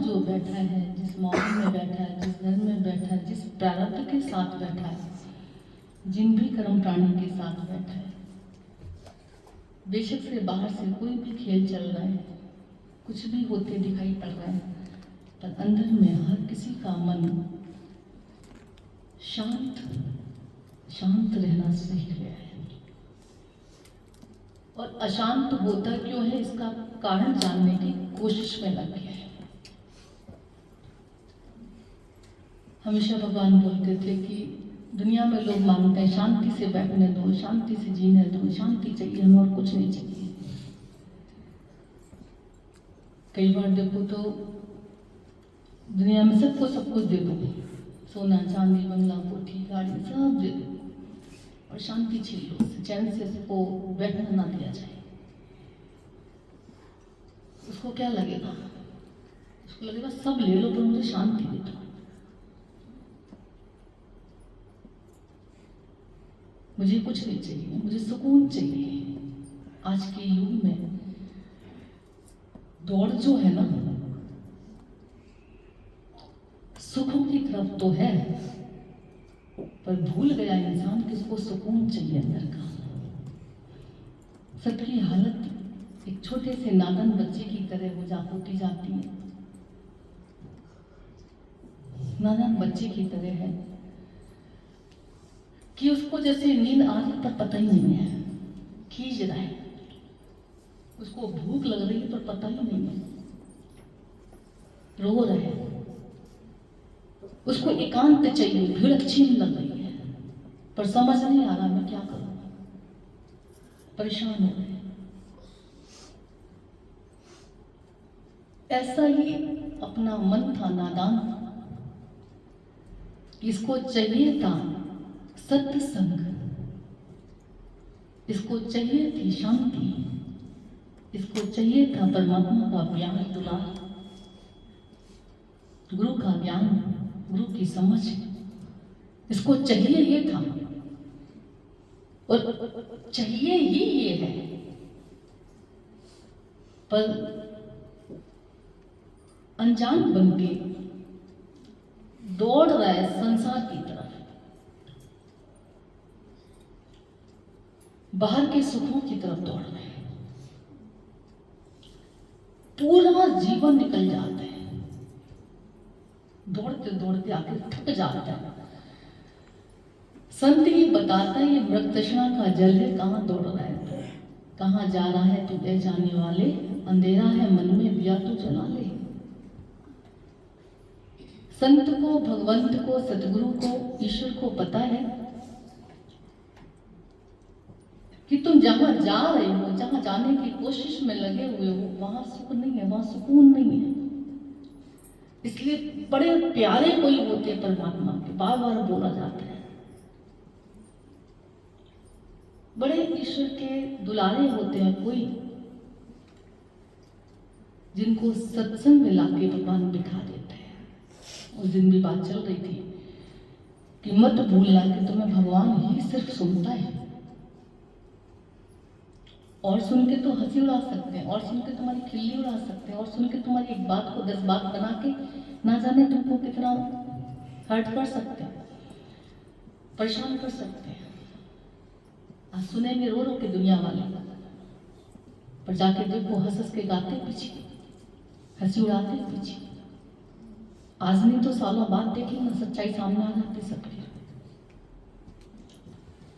जो बैठा है, जिस माहौल में बैठा है, जिस घर में बैठा है, जिस प्रारब्ध के साथ बैठा है, जिन भी कर्म प्राणी के साथ बैठा है, बेशक से बाहर से कोई भी खेल चल रहा है, कुछ भी होते दिखाई पड़ रहा है, पर अंदर में हर किसी का मन शांत रहना सीख गया है। और अशांत होता क्यों है, इसका कारण जानने की कोशिश में लग गया है। हमेशा भगवान बोलते थे कि दुनिया में लोग मांगते हैं शांति से बैठने दो, शांति से जीने दो, शांति चाहिए हमें और कुछ नहीं चाहिए। कई बार देखो तो दुनिया में सबको सब कुछ दे दो, सोना चांदी बंगला कोठी गाड़ी सब दे दो, और शांति छीन लो, चैन से उसको बैठना ना दिया जाए, उसको क्या लगेगा? उसको लगेगा सब ले लो पर मुझे शांति दे दो, मुझे कुछ नहीं चाहिए, मुझे सुकून चाहिए। आज के युग में दौड़ जो है ना, सुखों की तरफ तो है, पर भूल गया इंसान कि उसको सुकून चाहिए अंदर का। सबकी हालत एक छोटे से नादान बच्चे की तरह होती जाती है, नादान बच्चे की तरह है कि उसको जैसे नींद आ रही पर पता ही नहीं है, खींच रहा है, उसको भूख लग रही है पर पता ही नहीं है, रो रहा है, उसको एकांत चाहिए, भीड़ अच्छी नहीं लग रही है, पर समझ नहीं आ रहा मैं क्या करूं, परेशान हो रहे। ऐसा ही अपना मन था नादान, इसको चाहिए था सत्संग, इसको चाहिए थी शांति, इसको चाहिए था परमात्मा का प्यार दुलार, गुरु का ज्ञान, गुरु की समझ, इसको चाहिए ये था और चाहिए ही ये है। पर अनजान बनके दौड़ रहा है संसार की तरफ, बाहर के सुखों की तरफ दौड़ रहे हैं, पूरा जीवन निकल जाता है, दौड़ते दौड़ते आकर थक जाता है। संत ही बताता है ये मृग तृष्णा का जल है, कहाँ दौड़ रहा है तो, कहाँ जा रहा है तू ए जाने वाले, अंधेरा है मन में दिया तू जला ले। संत को, भगवंत को, सतगुरु को, ईश्वर को पता है कि तुम जहां जा रहे हो, जहां जाने की कोशिश में लगे हुए हो, वहां सुख नहीं है, वहां सुकून नहीं है। इसलिए बड़े प्यारे कोई होते हैं परमात्मा के, बार बार बोला जाता है, बड़े ईश्वर के दुलारे होते हैं कोई, जिनको सत्संग में लाके भगवान बिठा देते हैं। उस दिन भी बात चल रही थी कि मत भूलना कि तुम्हें भगवान ही सिर्फ सुनता है, और सुन के तो हंसी उड़ा सकते हैं, और सुन के तुम्हारी खिल्ली उड़ा सकते हैं, और सुन के तुम्हारी एक बात को 10 बात बना के ना जाने तुमको कितना हर्ट कर सकते हैं, परेशान कर सकते हैं। आज सुनेंगे रो रो के दुनिया वाले, पर जाके देखो हंस हंस के गाते पीछे, हंसी उड़ाते पीछे। आज नहीं तो सालों बाद देखेंगे ना, सच्चाई सामने आ जाती सबकी।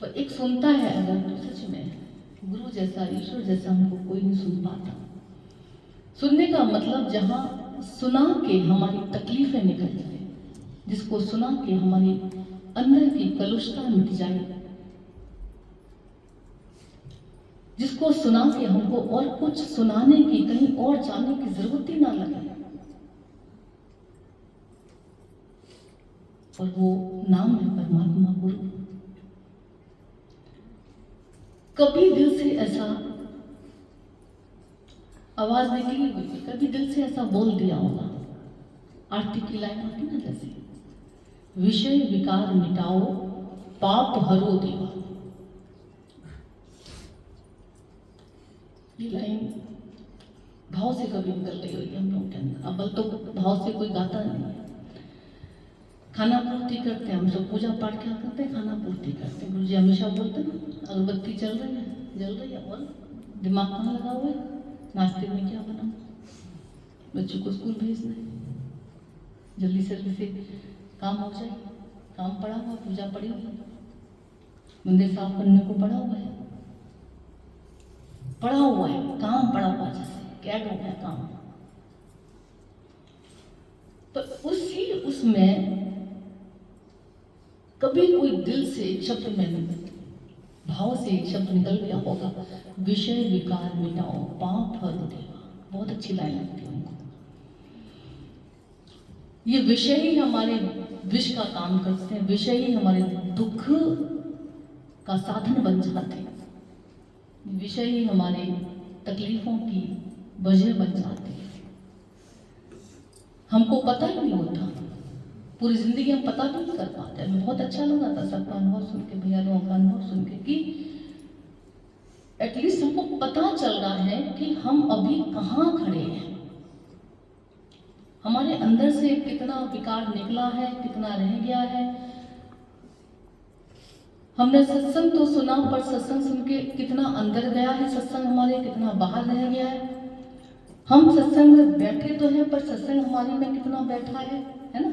पर एक सुनता है अगर तो सच में गुरु जैसा, ईश्वर जैसा हमको कोई नहीं सुन पाता। सुनने का मतलब जहां सुना के हमारी तकलीफें निकल जाए, जिसको सुना के हमारी अंदर की कलुषता मिट जाए, जिसको सुना के हमको और कुछ सुनाने की, कहीं और जाने की जरूरत ही ना लगे, और वो नाम है परमात्मा गुरु। कभी दिल से ऐसा आवाज निकली हुई, कभी दिल से ऐसा बोल दिया होगा, आरती की लाइन आती ना जैसे, विषय विकार मिटाओ पाप हरो देवा। ये लाइन भाव से कभी निकल गई होगी हम लोग के अंदर। अव्वल तो भाव से कोई गाता नहीं है। खाना पूर्ति करते हैं हम सब, पूजा पाठ क्या करते हैं, खाना पूर्ति करते हैं। गुरु जी हमेशा बोलते हैं अगरबत्ती चल रही है, जल रही है, और दिमाग कहाँ लगा हुआ है, नाश्ते में क्या बनाऊं, बच्चों को स्कूल भेजना है, जल्दी से काम हो जाए, काम पड़ा हुआ, पूजा पड़ी हुई, मंदिर साफ करने को पड़ा हुआ है, काम पड़ा हुआ, जैसे क्या हो गया काम। तो उसमें कभी कोई दिल से एक शब्द में, भाव से एक शब्द निकल गया होगा, विषय विकार मिटाओ पाप हर देवा। बहुत अच्छी लाइन लगती है उनको। ये विषय ही हमारे विष का काम करते हैं, विषय ही हमारे दुख का साधन बन जाते हैं, विषय ही हमारे तकलीफों की वजह बन जाते हैं। हमको पता ही नहीं होता, पूरी जिंदगी हम पता भी नहीं कर पाते। हमें बहुत अच्छा लगा था सबका अनुभव सुन के, भैया लोगों का अनुभव सुन के, कि एटलीस्ट हमको पता चल रहा है कि हम अभी कहाँ खड़े हैं, हमारे अंदर से कितना विकार निकला है, कितना रह गया है। हमने सत्संग तो सुना, पर सत्संग सुन के कितना अंदर गया है सत्संग हमारे, कितना बाहर रह गया है। हम सत्संग में बैठे तो हैं, पर सत्संग हमारे में कितना बैठा है ना।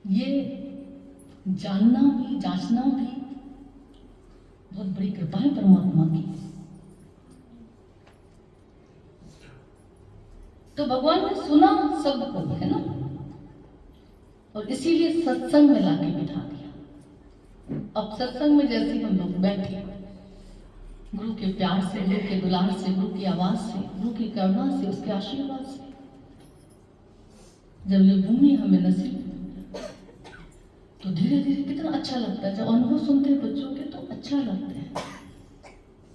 ये जानना भी, जांचना भी बहुत बड़ी कृपा है परमात्मा की। तो भगवान ने सुना सबको, है ना, और इसीलिए सत्संग में लाके बिठा दिया। अब सत्संग में जैसे हम लोग बैठे, गुरु के प्यार से, गुरु के दुलार से, गुरु की आवाज से, गुरु की करुणा से, उसके आशीर्वाद से, जब ये भूमि हमें नसीब, तो धीरे धीरे कितना अच्छा लगता है। जब अनुभव सुनते हैं बच्चों के तो अच्छा लगता है,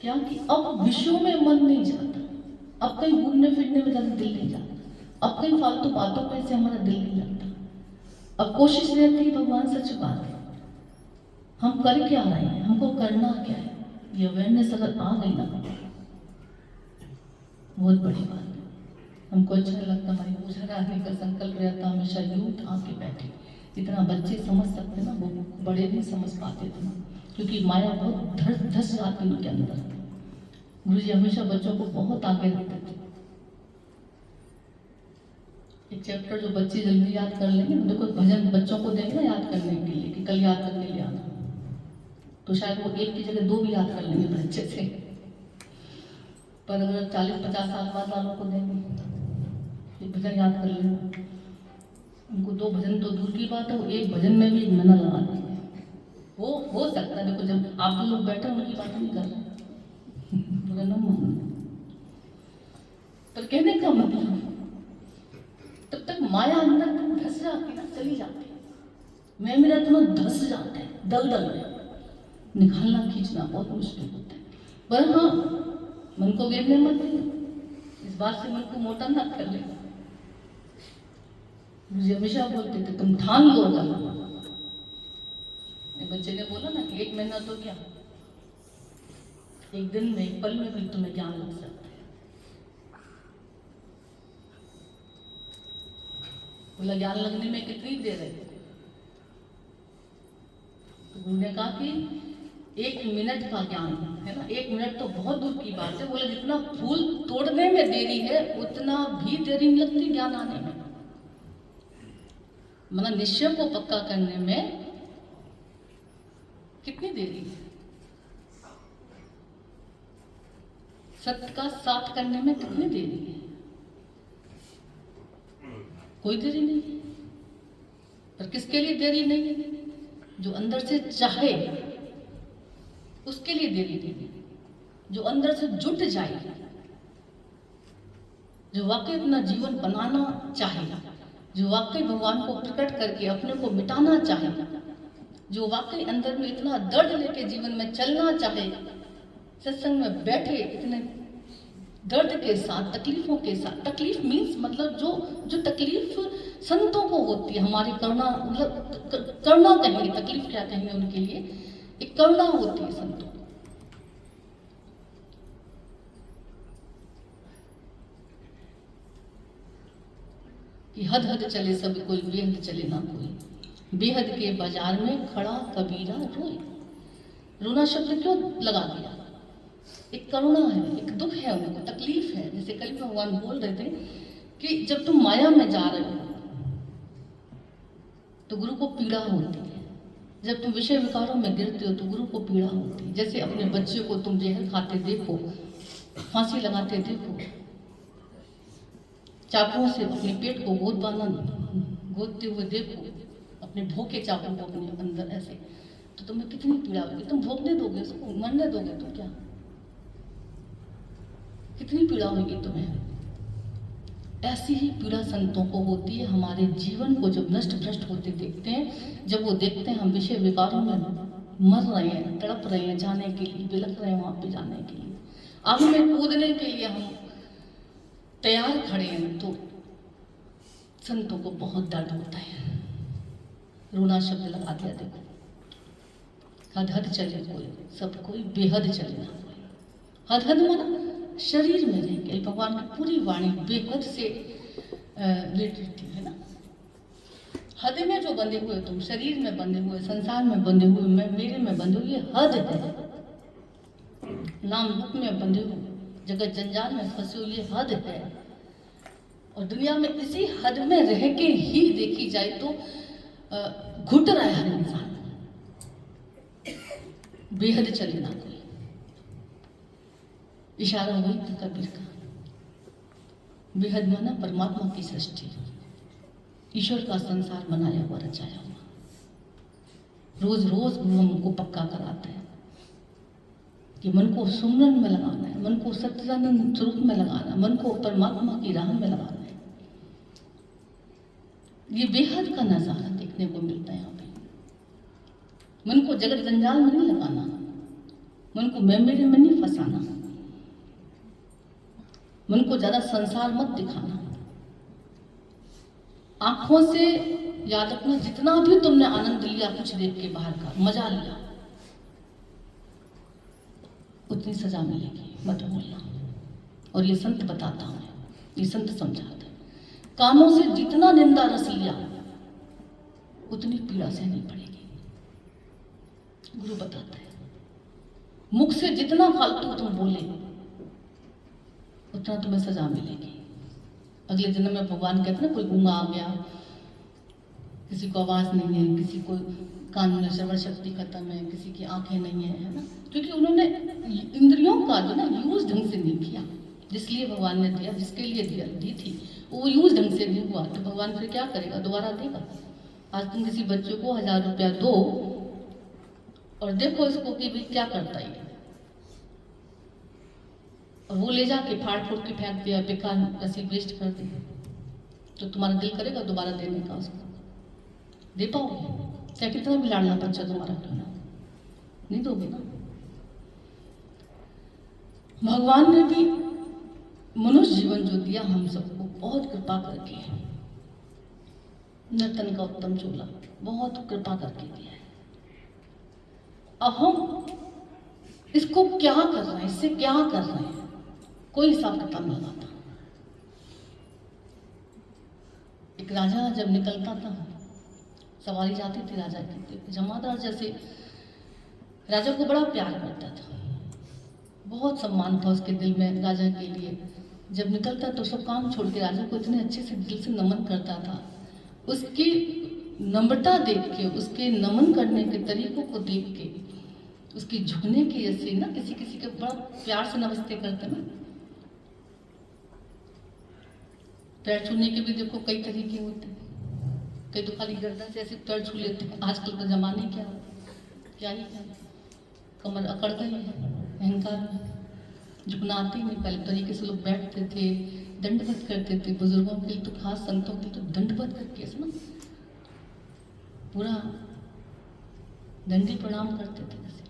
क्या कि अब विषयों में मन नहीं जाता, अब कहीं घूमने फिरने में ज़्यादा दिल नहीं जाता, अब कहीं फालतू बातों में से हमारा दिल नहीं लगता। अब कोशिश रहती है, भगवान सच बात है, हम कर क्या रहे हैं, हमको करना क्या है, ये अवेयरनेस अगर आ गई ना, बहुत बड़ी बात है। हमको अच्छा लगता, हमारी पूजा रहने का संकल्प रहता, हमेशा यूथ आके बैठे। जितना बच्चे समझ सकते ना, वो बड़े नहीं समझ पाते थे, क्योंकि माया बहुत धस जाती उनके अंदर। गुरु जी हमेशा बच्चों को बहुत आगे रखते थे। एक चैप्टर जो बच्चे जल्दी याद कर लेंगे, देखो भजन बच्चों को देंगे ना याद करने के लिए, कि कल याद करके ले आना, तो शायद वो एक की जगह 2 भी याद कर लेंगे बच्चे से। पर अगर 40-50 साल बाद वालों को देंगे, एक भजन याद कर लेंगे, उनको 2 भजन तो दूर की बात है, वो एक भजन में भी 1 महीना लगा देंगे। वो हो सकता है, देखो जब आप लोग बैठे उनकी बात नहीं कर रहे, पर कहने का मतलब, तब तक माया अंदर धस जाती ना, चली जाती, मैं मेरा तुम्हें धस जाता है, दलदल में निकालना खींचना बहुत मुश्किल होता है। पर हाँ, मन को गिरने मत देना, इस बात से मन को मोटा ना कर लेना। मुझे हमेशा बोलते थे तुम ठान लो करना। बच्चे ने बोला ना कि 1 महीना तो क्या, 1 दिन में, 1 पल में भी तुम्हें ज्ञान लग सकता है। बोला ज्ञान लगने में कितनी देर है, तो गुरु ने कहा कि 1 मिनट का ज्ञान है ना, 1 मिनट तो बहुत दूर की बात है। बोला जितना फूल तोड़ने में देरी है, उतना भी देरी नहीं लगती ज्ञान आने में। मतलब निश्चय को पक्का करने में कितनी देरी है, सत्य का साथ करने में कितनी देरी है, कोई देरी नहीं है। पर किसके लिए देरी नहीं है, जो अंदर से चाहे उसके लिए देरी नहीं है, जो अंदर से जुट जाए, जो वाकई अपना जीवन बनाना चाहे, जो वाकई भगवान को प्रकट करके अपने को मिटाना चाहे, जो वाकई अंदर में इतना दर्द लेके जीवन में चलना चाहे, सत्संग में बैठे इतने दर्द के साथ, तकलीफों के साथ। तकलीफ मीन्स मतलब जो तकलीफ संतों को होती है, हमारी करुणा, मतलब करुणा कहेंगे, तकलीफ क्या कहेंगे उनके लिए, एक करुणा होती है संतों। कि हद हद चले सब कोई, बेहद चले ना कोई। बेहद के बाजार में खड़ा कबीरा रोए। रोना शब्द क्यों लगा दिया? एक करुणा है, एक दुख है, उनको तकलीफ है। जैसे कल भगवान बोल रहे थे कि जब तुम माया में जा रहे हो तो गुरु को पीड़ा होती है, जब तुम विषय विकारों में गिरते हो तो गुरु को पीड़ा होती है। जैसे अपने बच्चे को तुम जहर खाते देखो, फांसी लगाते देखो, चाकुओं से अपने पेट को गोदते हुए देखो, अपने भोंके चाकू को अपने अंदर ऐसे, तो तुम्हें कितनी पीड़ा होगी। तुम भोंकने दोगे उसको, मरने दोगे तो क्या? कितनी पीड़ा होगी तुम्हें। ऐसी ही पीड़ा संतों को होती है। हमारे जीवन को जब नष्ट भ्रष्ट होते देखते हैं, जब वो देखते हैं हम विषय विकारों में मर रहे हैं, तड़प रहे हैं जाने के लिए, बिलख रहे हैं वहां पे जाने के लिए, आग में कूदने के लिए हम तैयार खड़े हैं, तो संतों को बहुत दर्द होता है। रोना शब्द लगा दिया। देखो, हद हद चले कोई सब कोई, बेहद चले ना कोई। हद हद माना शरीर में रहेंगे। भगवान की पूरी वाणी बेहद से रिलेटेड है ना। हद में जो बंधे हुए, तुम शरीर में बंधे हुए, संसार में बंधे हुए, मैं मेरे में बंधे हुए, ये हद है। नाम रूप में बंधे हुए, जगत जंजाल में फंसे हुए, ये हद है। और दुनिया में इसी हद में रह के ही देखी जाए तो घुट रहा है हर इंसान। बेहद चले ना कोई। इशारा वही था कबीर का। बेहद माना परमात्मा की सृष्टि, ईश्वर का संसार बनाया हुआ, रचाया हुआ। रोज रोज गुरु हमको पक्का कराते हैं कि मन को सुमरन में लगाना है, मन को सच्चिदानंद स्वरूप में लगाना है, मन को परमात्मा की राह में लगाना है। ये बेहद का नजारा देखने को मिलता है यहाँ पे। मन को जगत जंजाल में नहीं लगाना, मन को मैं मेरे में नहीं फंसाना, मन को ज्यादा संसार मत दिखाना। आंखों से याद रखना, जितना भी तुमने आनंद लिया कुछ देख के बाहर का मजा लिया, उतनी सजा मिलेगी, मत भूलना। और ये संत बताता हूं, ये संत समझाते हैं। कानों से जितना निंदा रस लिया उतनी पीड़ा सहनी पड़ेगी, गुरु बताते हैं। मुख से जितना फालतू तुम बोले उतना तुम्हें सजा मिलेगी। अगले जन्म में भगवान कहते हैं ना, कोई गूंगा आ गया, किसी को आवाज नहीं है, किसी को कान में श्रवण शक्ति खत्म है, किसी की आंखें नहीं है ना, क्योंकि उन्होंने इंद्रियों का जो ना यूज ढंग से नहीं किया। जिसलिए भगवान ने दिया, जिसके लिए दी थी, वो यूज ढंग से नहीं हुआ, तो भगवान फिर क्या करेगा? दोबारा देगा। आज तुम किसी बच्चे को 1000 रुपया दो और देखो इसको कि भाई क्या करता है, और वो ले जाके फाड़ फूट के फेंक दिया, बेकार ऐसे वेस्ट कर दिया, तो तुम्हारा दिल करेगा दोबारा देने का? उसको दे पाओगे? चाहे कितना भी लाडला बच्चा तुम्हारा क्यों ना, नहीं दोगे ना। भगवान ने भी मनुष्य जीवन जो दिया हम सबको, बहुत कृपा करके है। नर्तन का उत्तम चोला बहुत कृपा करके दिया है। अब हम इसको क्या कर रहे हैं, इससे क्या कर रहे हैं, कोई हिसाब किताब नहीं लगाता। एक राजा जब निकलता था, सवारी जाती थी राजा की, जमादार जैसे राजा को बड़ा प्यार करता था, बहुत सम्मान था उसके दिल में राजा के लिए। जब निकलता तो सब काम छोड़ के राजा को इतने अच्छे से दिल से नमन करता था। उसकी नम्रता देख के, उसके नमन करने के तरीकों को देख के, उसकी झुकने की, जैसे ना किसी किसी के बड़ा प्यार से नमस्ते करते ना। पैर छूने के भी देखो कई तरीके होते हैं, कई तो खाली गर्दन से ऐसे पैर छू लेते हैं। आजकल का जमाने क्या ही क्या, कमर अकड़ गई है, अहंकार में झुकना आते ही नहीं। पहले तरीके से लोग बैठते थे, दंडवत करते थे। बुजुर्गों के लिए तो खास, संतों के लिए तो दंडवत करके ऐसे ना पूरा दंडी प्रणाम करते थे जैसे,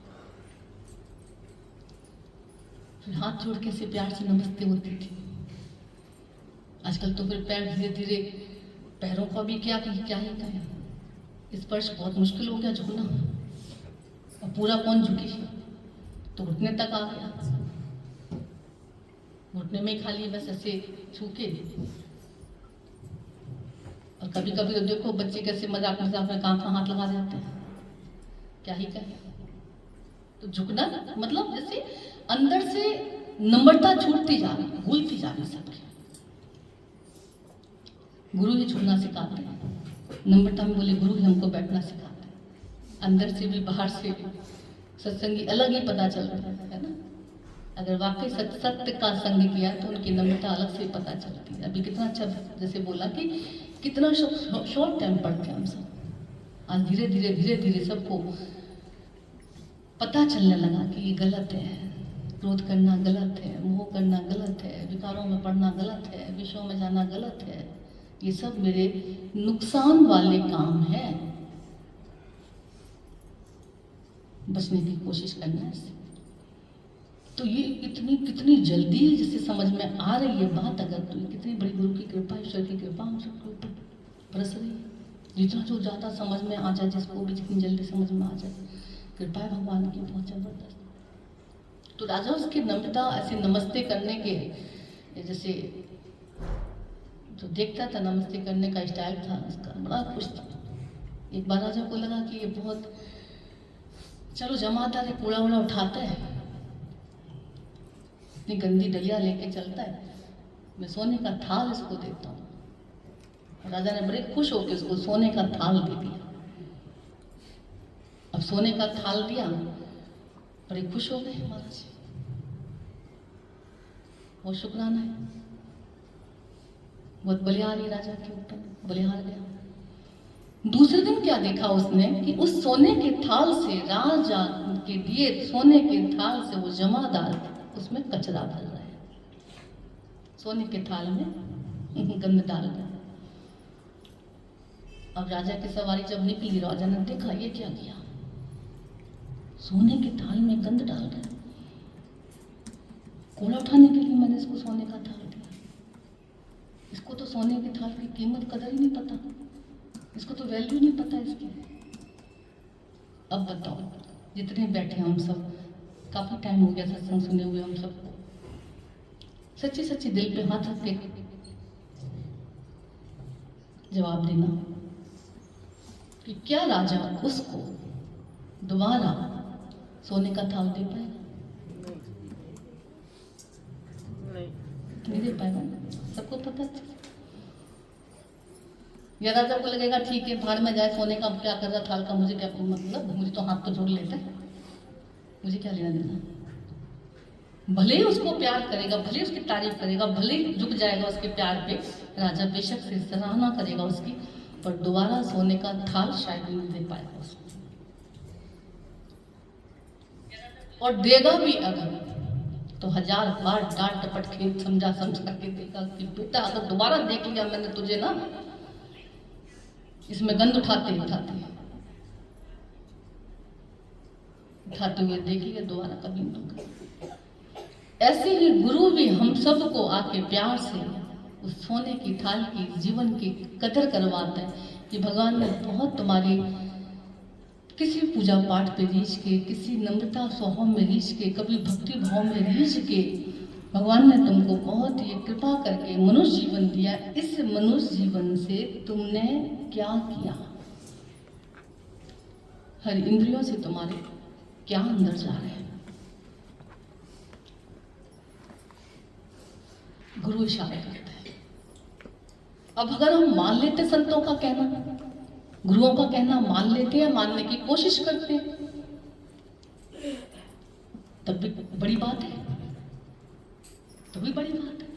फिर हाथ जोड़ के से प्यार से नमस्ते होती थी। आजकल तो फिर पैर धीरे धीरे, पैरों का भी क्या ही कहें, स्पर्श बहुत मुश्किल हो गया झुकना। और पूरा कौन झुकी, तो घुटने तक आ गया, घुटने में खाली बस ऐसे छू के कभी कभी तो देखो बच्चे कैसे मजाक मजाक में कान पर हाथ लगा देते हैं, क्या ही कहें। तो झुकना मतलब जैसे अंदर से नम्रता छूटती जा रही, भूलती जा रही सबकी। गुरु ही झुकना सिखाते हैं, नम्रता में बोले गुरु ही हमको बैठना सिखाते हैं। अंदर से भी बाहर से भी सत्संगी अलग ही पता चल रहा है ना। अगर वाकई सत्य का संग किया तो उनकी नम्रता अलग से पता चलती है। अभी कितना अच्छा जैसे बोला कि कितना शॉर्ट टाइम पढ़ते हम सब, आज धीरे धीरे सबको पता चलने लगा कि ये गलत है, क्रोध करना गलत है, मोह करना गलत है, विकारों में पढ़ना गलत है, विषयों में जाना गलत है। ये सब मेरे नुकसान वाले काम है, बचने की कोशिश करना है। तो ये कितनी जल्दी जिससे समझ में आ रही है बात, अगर तो कितनी बड़ी गुरु की कृपा, ईश्वर की कृपा हम सबके ऊपर बरस रही है। जितना जो ज़्यादा समझ में आ जाए, जिसको भी जितनी जल्दी समझ में आ जाए, कृपा है भगवान की बहुत जबरदस्त। तो राजा उसकी नम्रता ऐसे नमस्ते करने के, जैसे जो देखता था नमस्ते करने का स्टाइल था उसका, बड़ा खुश था। एक बार राजा को लगा कि ये बहुत, चलो जमादार है, कूड़ा वूड़ा उठाता है, इतनी गंदी डलिया लेके चलता है, मैं सोने का थाल इसको देता हूँ। राजा ने बड़े खुश होकर उसको सोने का थाल दे दिया। अब सोने का थाल दिया, बड़े खुश हो गए महाराज, वो शुक्राना है, बहुत बलिहारी राजा के ऊपर, बलिहार गया। दूसरे दिन क्या देखा उसने कि उस सोने के थाल से, राजा के दिए सोने के थाल से वो जमादार उसमें कचरा भर रहा है, सोने के थाल में गंद डाल रहा है। अब राजा की सवारी जब निकली, राजा ने देखा ये क्या किया, सोने के थाल में गंद डाल रहा है, कूड़ा उठाने के लिए मैंने इसको सोने का थाल दिया, इसको तो सोने के थाल की कीमत कदर ही नहीं पता, इसको तो वैल्यू नहीं पता इसकी। अब बताओ, जितने बैठे हम सब, काफी टाइम हो गया सत्संग सुने हुए हम सबको, सच्ची सच्ची दिल पे हाथ रख के जवाब देना कि क्या राजा उसको दोबारा सोने का थाल दे पाएगा? नहीं दे पाएगा, सबको पता है। या राजा को लगेगा ठीक है, भाड़ में जाए, सोने का क्या कर रहा, थाल का मुझे क्या मतलब, मुझे तो हाथ तो जोड़ लेता है, मुझे क्या लेना देना। भले ही उसको प्यार करेगा, भले उसकी तारीफ करेगा, भले ही झुक जाएगा उसके प्यार पे, राजा बेशक से सराहना करेगा उसकी, पर दोबारा सोने का थाल शायद नहीं दे पाएगा उसको। और देगा भी अगर तो 1000 बार डांट टपट के समझा के देगा कि बेटा अगर दोबारा देख लिया मैंने तुझे ना इसमें गंद उठाते हुए देख लिया, दोबारा कभी नहीं दूंगा। ऐसे ही गुरु भी हम सबको आके प्यार से उस सोने की थाल की जीवन की कदर करवाता है कि भगवान ने बहुत तुम्हारी किसी पूजा पाठ पे रीझ के, किसी नम्रता स्वभाव में रीझ के, कभी भक्ति भाव में रीझ के भगवान ने तुमको बहुत ही कृपा करके मनुष्य जीवन दिया। इस मनुष्य जीवन से तुमने क्या किया? हर इंद्रियों से तुम्हारे क्या अंदर जा रहे हैं? गुरु इशारा करता है। अब अगर हम मान लेते संतों का कहना, गुरुओं का कहना मान लेते हैं, मानने की कोशिश करते हैं, तब भी बड़ी बात है, तभी बड़ी बात है।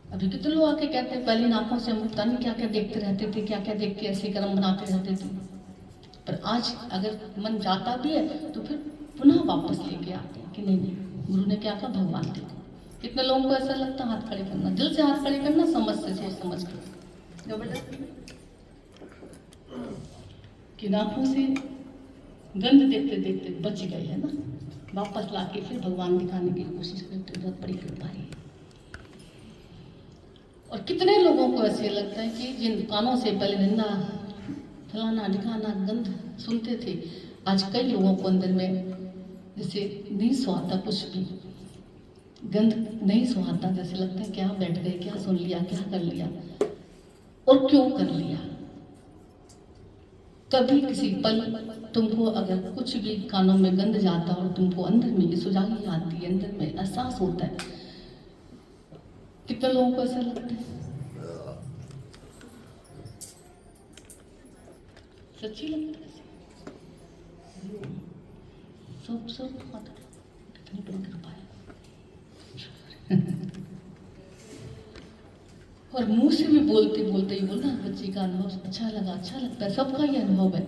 अभी कितने लोग आके कहते हैं पहले आंखों से हम पता नहीं क्या क्या देखते रहते थे, क्या क्या देख के ऐसे कर्म बनाते रहते थे, पर आज अगर मन जाता भी है तो फिर पुनः वापस लेके आते हैं कि नहीं गुरु ने क्या कहा, भगवान देखो। कितने लोगों को ऐसा लगता है हाथ खड़े करना, दिल से हाथ खड़े करना, समझ से सोच समझ कर, जबरदस्ती कि आंखों से गंध देखते देखते बच गए है ना, वापस लाके फिर भगवान दिखाने की कोशिश करते, बहुत बड़ी कृपा है। और कितने लोगों को ऐसे लगता है कि जिन कानों से पहले निंदा, फलाना ढिकाना, गंध सुनते थे, आज कई लोगों को अंदर में जैसे नहीं सुहाता, कुछ भी गंध नहीं सुहाता, जैसे लगता है क्या बैठ गए, क्या सुन लिया, क्या कर लिया। और क्यों कर लिया। कभी किसी पल तुमको अगर कुछ भी कानों में गंध जाता और तुमको अंदर में सुजागी आती है, अंदर में एहसास होता है। कितने लोगों को ऐसा लगता है? सच्ची लगता है? सब कितनी बड़ी कृपा है। और मुंह से भी बोलते बोलते ही बोलना, बच्ची का अनुभव अच्छा लगा, अच्छा लगता है। सबका ये अनुभव है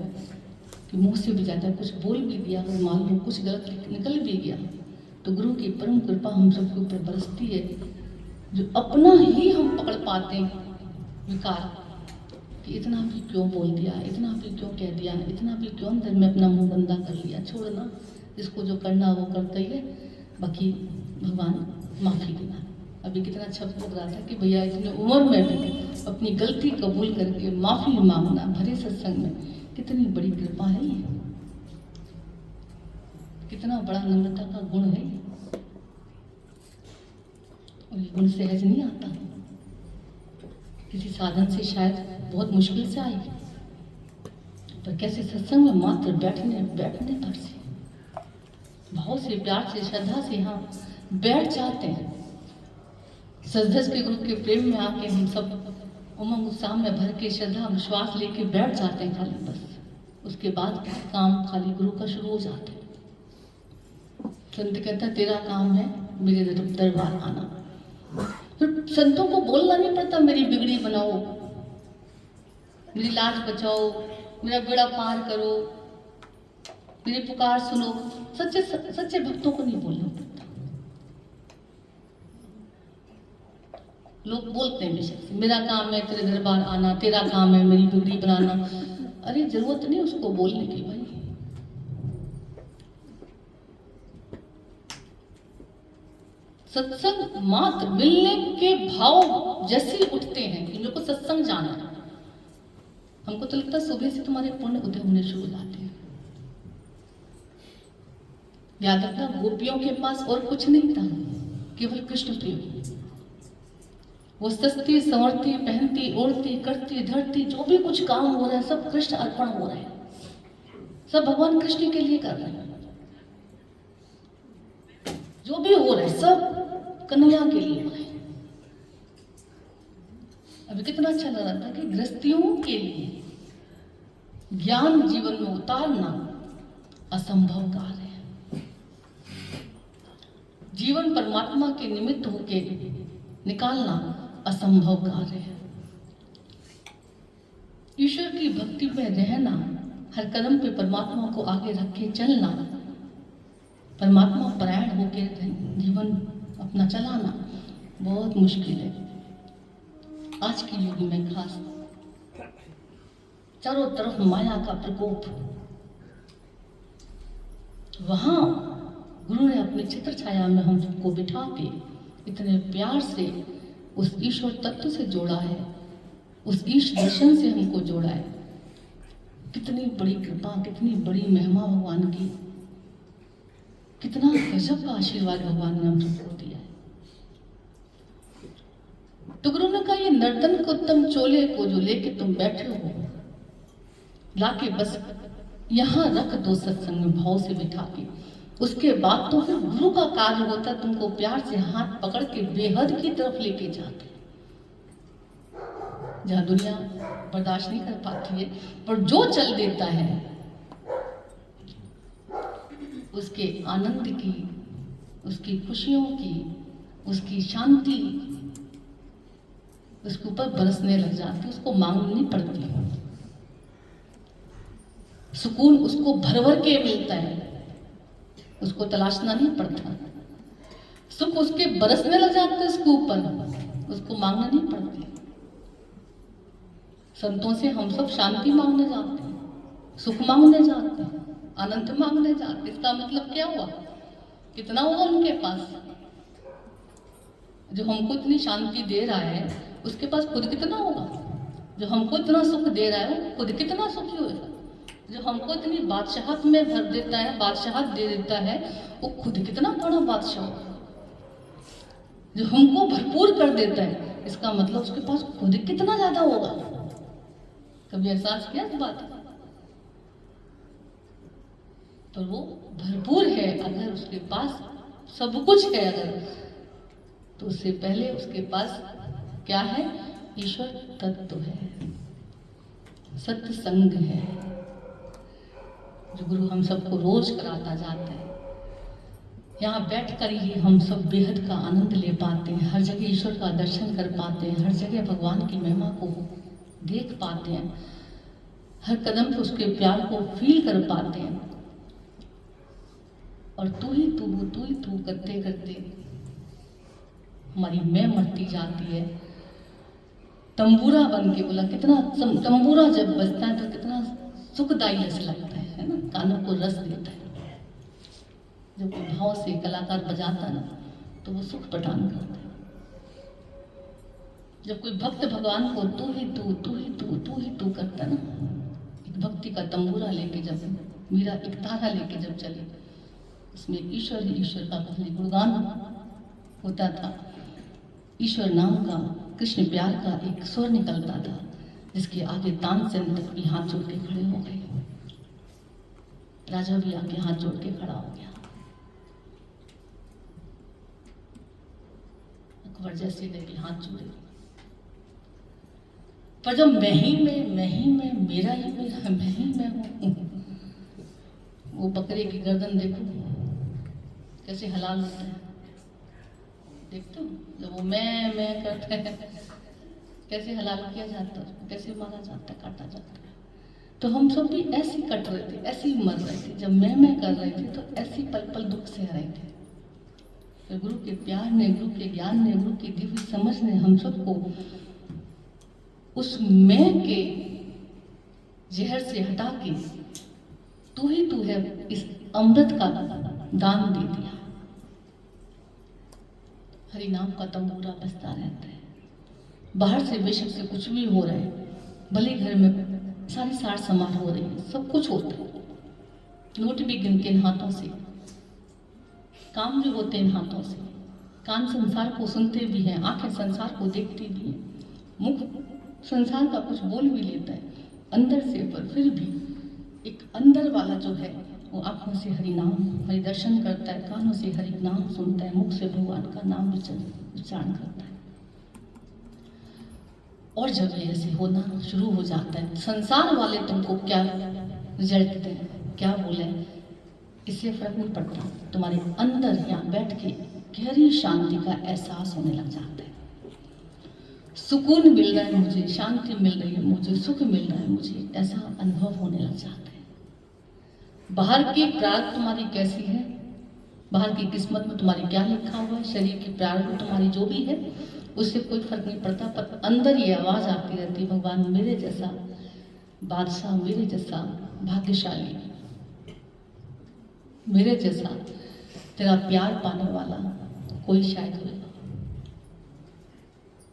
कि मुंह से भी जाता है, कुछ बोल भी दिया और मान लो कुछ गलत निकल भी गया तो गुरु की परम कृपा हम सबके ऊपर बरसती है, जो अपना ही हम पकड़ पाते हैं विकार कि इतना भी क्यों बोल दिया, इतना भी क्यों कह दिया, इतना भी क्यों अंदर में अपना मुंह गंदा कर लिया। छोड़ना, इसको जो करना वो करता ही है, बाकी भगवान माफ़ी देना। अभी कितना अच्छा लग रहा था कि भैया इतनी उम्र में भी अपनी गलती कबूल करके माफ़ी मांगना भरे सत्संग में, कितनी बड़ी कृपा है ये, कितना बड़ा नम्रता का गुण है। और ये गुण सहज नहीं आता, किसी साधन से शायद बहुत मुश्किल से आएगी, पर कैसे सत्संग में मात्र बैठने पर से भाव से, प्यार से, श्रद्धा से हम बैठ जाते हैं। सजधज के गुरु के प्रेम में आके हम सब उमंग उत्साह में भर के श्रद्धा विश्वास लेके बैठ जाते हैं खाली बस। उसके बाद काम खाली गुरु का शुरू हो जाता है। संत कहता है तेरा काम है मेरे दरबार आना। फिर संतों को बोलना नहीं पड़ता मेरी बिगड़ी बनाओ, मेरी लाज बचाओ, मेरा बेड़ा पार करो, मेरी पुकार सुनो। सच्चे भक्तों को नहीं बोलना पड़ता। लोग बोलते हैं बेशक से, मेरा काम है तेरे दरबार आना, तेरा काम है मेरी बिगड़ी बनाना। अरे जरूरत नहीं उसको बोलने की भाई। सत्संग मात्र मिलने के भाव जैसे उठते हैं कि मेरे को सत्संग जाना है, हमको तो लगता है सुबह से तुम्हारे पुण्य उदय होने शुरू हो जाते हैं। याद रखना, गोपियों के पास और कुछ नहीं था, केवल कृष्ण प्रेम। वो सस्ती संवरती, पहनती, ओढ़ती, करती, धरती, जो भी कुछ काम हो रहा है सब कृष्ण अर्पण हो रहा है, सब भगवान कृष्ण के लिए कर रहे हैं। जो भी हो रहा है सब कन्हैया के लिए हो रहा है। अभी कितना अच्छा लग रहा था कि गृहस्थियों के लिए ज्ञान जीवन में उतारना असंभव कार्य है। जीवन परमात्मा के निमित्त होके निकालना असंभव कार्य है। ईश्वर की भक्ति में रहना, हर कदम पे परमात्मा को आगे रख के चलना, परमात्मा परायण होके जीवन अपना चलाना बहुत मुश्किल है आज के युग में। खास चारों तरफ माया का प्रकोप, वहां गुरु ने अपनी छत्र छाया में हम सबको बिठा के इतने प्यार से उस ईश्वर तत्व से जोड़ा है, उस ईश दर्शन से हमको जोड़ा है। कितनी बड़ी कृपा, कितनी बड़ी महिमा भगवान की, कितना गजब का आशीर्वाद भगवान ने हम सबको दिया है। तो गुरु ने कहा ये नर्तन को तुम चोले को जो लेके तुम बैठे हो, लाके बस यहाँ रख दो सत्संग में भाव से बिठा के। उसके बाद तो फिर गुरु का कार्य होता है तुमको प्यार से हाथ पकड़ के बेहद की तरफ लेके जाते, जहाँ दुनिया बर्दाश्त नहीं कर पाती है, पर जो चल देता है उसके आनंद की, उसकी खुशियों की, उसकी शांति उसके ऊपर बरसने लग जाती, उसको मांगनी नहीं पड़ती, सुकून उसको भर भर के मिलता है, उसको तलाशना नहीं पड़ता, सुख उसके बरसने लग जाते उसके ऊपर, उसको मांगना नहीं पड़ती। संतों से हम सब शांति मांगने जाते हैं, सुख मांगने जाते हैं, आनंद मांगने जाते हैं। इसका मतलब क्या हुआ? कितना होगा उनके पास? जो हमको इतनी शांति दे रहा है उसके पास खुद कितना होगा? जो हमको इतना सुख दे रहा है वो खुद कितना सुखी होगा? जो हमको इतनी बादशाहत में भर देता है, बादशाहत दे देता है, वो खुद कितना बड़ा बादशाह होगा? जो हमको भरपूर कर देता है इसका मतलब उसके पास खुद कितना ज्यादा होगा। कभी एहसास किया इस बात का? तो वो भरपूर है। अगर उसके पास सब कुछ है अगर, तो उससे पहले उसके पास क्या है? ईश्वर तत्व है, सत्संग है, जो गुरु हम सबको रोज कराता जाता है। यहाँ बैठकर ही हम सब बेहद का आनंद ले पाते हैं, हर जगह ईश्वर का दर्शन कर पाते हैं, हर जगह भगवान की महिमा को देख पाते हैं, हर कदम पे उसके प्यार को फील कर पाते हैं। और तू ही तू करते करते हमारी मैं मरती जाती है। तंबूरा बन के बोला, कितना तंबूरा जब बजता है तो कितना सुखदायी ऐसा लगता है ना, कानों को रस देता है। जब कोई भाव से कलाकार बजाता है ना, तो वो सुख प्रदान करता है। जब कोई भक्त भगवान को तू ही तू करता है ना, एक भक्ति का तंबूरा लेके जब मीरा एक तारा लेके जब चली, उसमें ईश्वर ही ईश्वर का खाली गुणगान होता था। ईश्वर नाम का, कृष्ण प्यार का एक स्वर निकलता था, जिसके आगे तानसेन तक भी हाथ जोड़ के खड़े हो गए। राजा भी आके हाथ जोड़ के खड़ा हो गया। अकबर जैसे ने भी हाथ जोड़े। पर जब मैं ही में मेरा ही मेरा मैं ही मैं हूँ, वो बकरे की गर्दन देखो कैसे हलाल होता है, देखते हो? जब वो मैं करते हैं कैसे हलाल किया जाता है, कैसे मारा जाता है, काटा जाता है। तो हम सब भी ऐसे कट रहे थे, ऐसे ही मर रहे थे। जब मैं कर रहे थे तो ऐसी पल पल दुख सह रहे थे। तो गुरु के प्यार ने, गुरु के ज्ञान ने, गुरु की दिव्य समझ ने हम सबको उस मैं के जहर से हटा के तू ही तू है इस अमृत का दान दे दिया। हरि नाम का तंबूरा बजता रहता है। बाहर से बेशक से कुछ भी हो रहा है, भले घर में सारी सार समार हो रही है, सब कुछ होता है, नोट भी गिनते इन हाथों से, काम भी होते इन हाथों से, कान संसार को सुनते भी हैं, आंखें संसार को देखती भी हैं, मुख संसार का कुछ बोल भी लेता है अंदर से, पर फिर भी एक अंदर वाला जो है वो आंखों से हरि नाम, हरि दर्शन करता है, कानों से हरि नाम सुनता है, मुख से भगवान का नाम उच्चारण करता है। और जब ये ऐसे होना शुरू हो जाता है, संसार वाले तुमको क्या रिजल्ट दें, क्या बोले, इससे फर्क नहीं पड़ता। तुम्हारे अंदर यहाँ बैठ के गहरी शांति का एहसास होने लग जाता है। सुकून मिल रहा है मुझे, शांति मिल रही है मुझे, सुख मिल रहा है मुझे, ऐसा अनुभव होने लग जाता है। बाहर की प्रारब्ध तुम्हारी कैसी है, बाहर की किस्मत में तुम्हारी क्या लिखा हुआ है, शरीर की प्रारब्ध तुम्हारी जो भी है, उससे कोई फर्क नहीं पड़ता। पर अंदर ये आवाज आती रहती है, भगवान मेरे जैसा बादशाह, मेरे जैसा भाग्यशाली, मेरे जैसा तेरा प्यार पाने वाला कोई शायद होगा।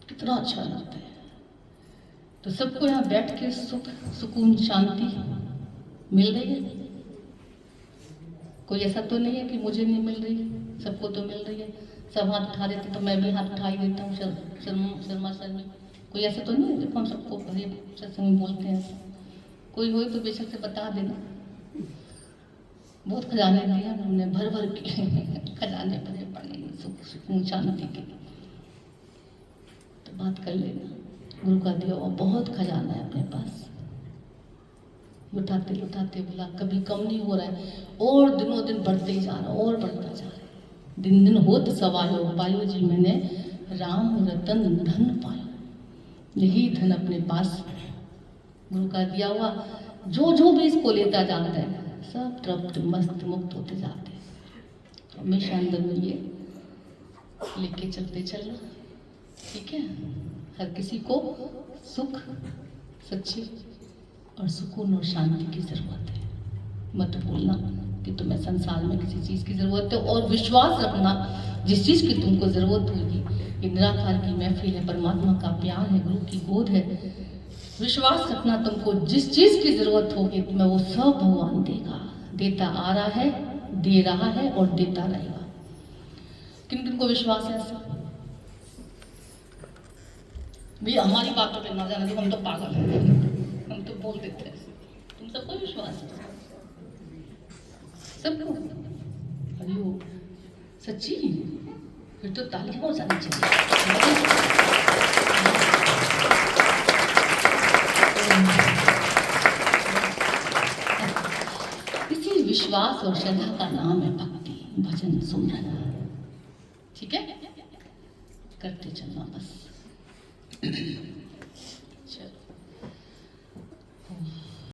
कितना अच्छा लगता है। तो सबको यहाँ बैठ के सुख, सुकून, शांति मिल रही है। कोई ऐसा तो नहीं है कि मुझे नहीं मिल रही, सबको तो मिल रही है। सब हाथ उठा देते तो मैं भी हाथ उठा ही देता हूँ, शर्मा शर्मी। कोई ऐसा तो नहीं है, देखो हम सबको भरे सत्संग में बोलते हैं। कोई हो तो बेशक से बता देना। बहुत खजाने दिए हमने, भर भर के खजाने भरे पड़े सुख, सुकून, शांति के। तो बात कर लेना, गुरु का दिया हुआ बहुत खजाना है अपने पास। लुटाते लुटाते बोला कभी कम नहीं हो रहा है, और दिनों दिन बढ़ते ही जा रहा है, और बढ़ता जा रहा है। दिन दिन होत सवायो पायो जी मैंने राम रतन धन पायो। यही धन अपने पास गुरु का दिया हुआ, जो जो भी इसको लेता जाता है सब तृप्त मस्त मुक्त होते जाते हैं। तो हमेशा अंदर में ये लेके चलते चलना, ठीक है। हर किसी को सुख, सच्ची और सुकून और शांति की जरूरत है। मत भूलना कि तुम्हें संसार में किसी चीज की जरूरत है, और विश्वास रखना जिस चीज की तुमको जरूरत होगी, ये निराकार की महफिल है, परमात्मा का प्यार है, गुरु की गोद है। विश्वास रखना, तुमको जिस चीज की जरूरत होगी तुम्हें वो सब भगवान देगा, देता आ रहा है, दे रहा है और देता रहेगा। किन किन को विश्वास है ऐसा? भैया हमारी बातों पे ना जाने दो, हम तो पागल हैं, हम तो बोल देते हैं। तुम सबको विश्वास है, सबको? अयो सच्ची? फिर तो ताली हो जानी चाहिए। इसी विश्वास और श्रद्धा का नाम है भक्ति, भजन सुमरन। ठीक है, करते चलना बस।